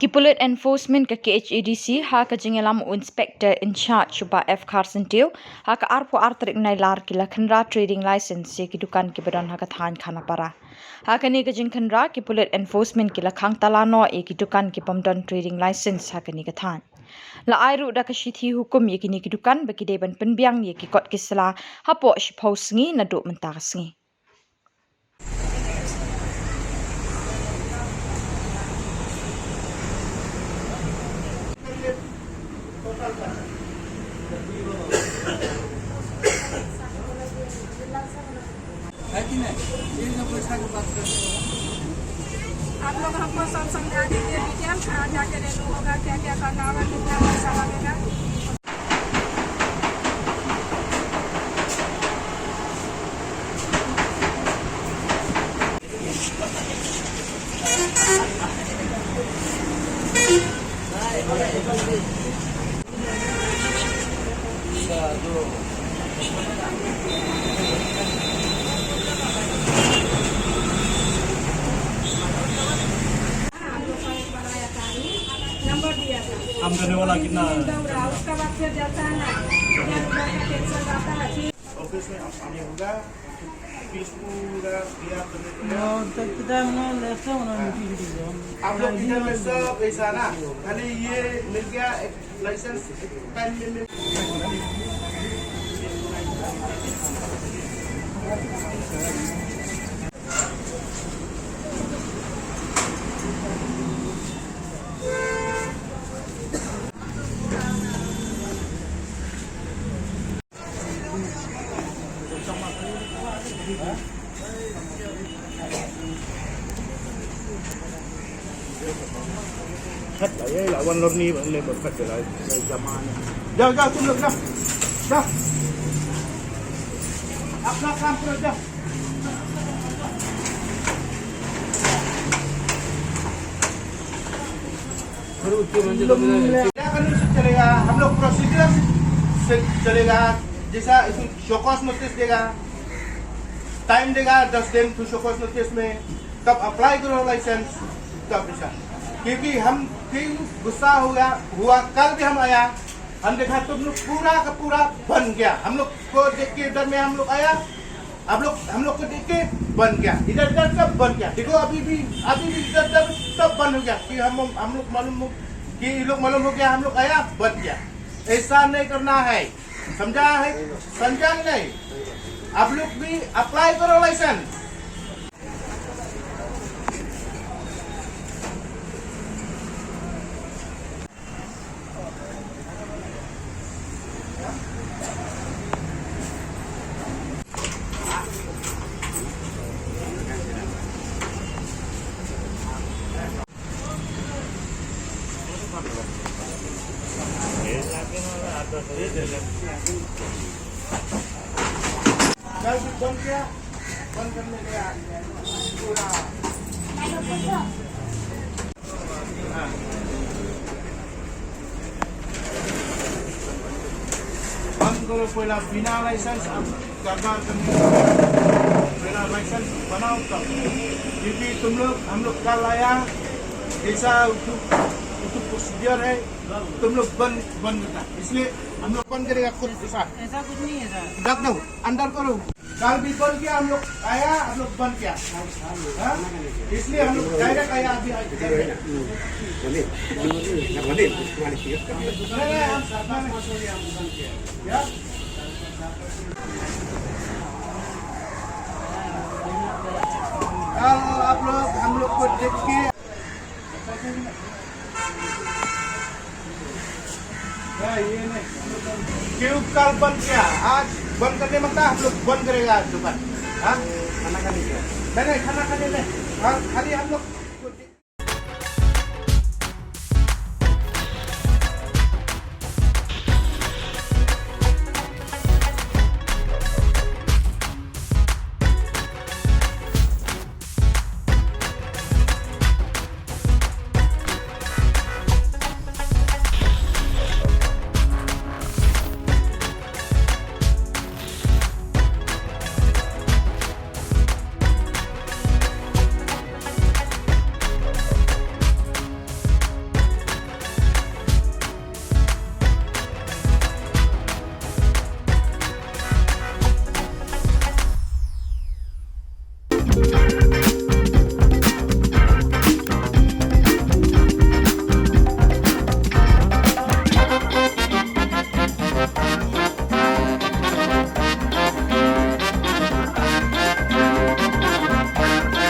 कि police enforcement का KHADC हा का जिंगलाम इंस्पेक्टर इंचार्ज शुबा F खारसंटियो हा का आरपो आर्तरिक नाइलार की लखनरा ट्रेडिंग लाइसेंस से की दुकान के बदन हा का थान खाना पड़ा हा का निका जिंखनरा की पुलिस एनफोर्समेंट की लखांग तलानो एक की दुकान के पमदन ट्रेडिंग लाइसेंस हा का निका थान la airu da ka shithi hukum ye ki dukan ba ki deban penbiang ye ki kot kisla hapo shpau sngi na do mentar sngi आप लोग हमको सब समझा दीजिए डिटेल कहाँ जाके रेनू होगा क्या क्या करना होगा कितना पैसा लगेगा। काम करने वाला कितना उसका बाद फिर जाता है ना का टेंशन आता है ऑफिस में आने होगा फीस पूरा दिया आप लोग इधर में सब ऐसा ना खाली ये मिल गया एक लाइसेंस टाइम में hết lại quanh lon ni bạn lên một phát lại zaman जाओ जाओ तुम लोग जाओ जाओ अपना काम करो जाओ चलेगा हम लोग प्रोसीजर से चलेगा जैसा इसमें शोकॉस नोटिस देगा टाइम देगा 10 दिन तो शोकॉस नोटिस में तब अप्लाई करो लाइसेंस तब ऐसा क्योंकि हम गुस्सा हुआ कल भी हम आया हम देखा तुम लोग पूरा का पूरा बन गया हम लोग को देख के इधर में हम लोग आया हम लोग को देख के बन गया इधर सब बन गया देखो अभी भी इधर सब बंद हो गया कि हम लोग मालूम हो गया हम लोग आया बन गया ऐसा नहीं करना है समझा नहीं आप लोग भी अप्लाई करो लाइसेंस कल भी बंद किया बंद करने गया पूरा बंद करो पहला बिना लाइसेंस कारोबार करने पहला लाइसेंस बनाओ तब क्योंकि हम लोग कल आया ऐसा प्रोसीजर है तुम लोग बंद करना इसलिए हम लोग बंद करेगा खुद के साथ ऐसा कुछ नहीं है सर रख दो अंदर करो कल भी बंद किया हम लोग आया हम लोग बंद किया इसलिए हम लोग डायरेक्ट आया अभी कल आप लोग हम लोग को देख के ये नहीं क्यों कल बंद किया आज बंद करने मत हम लोग बंद करेगा दुकान हाँ खाना खाने नहीं खाना खाने नहीं खाली हम लोग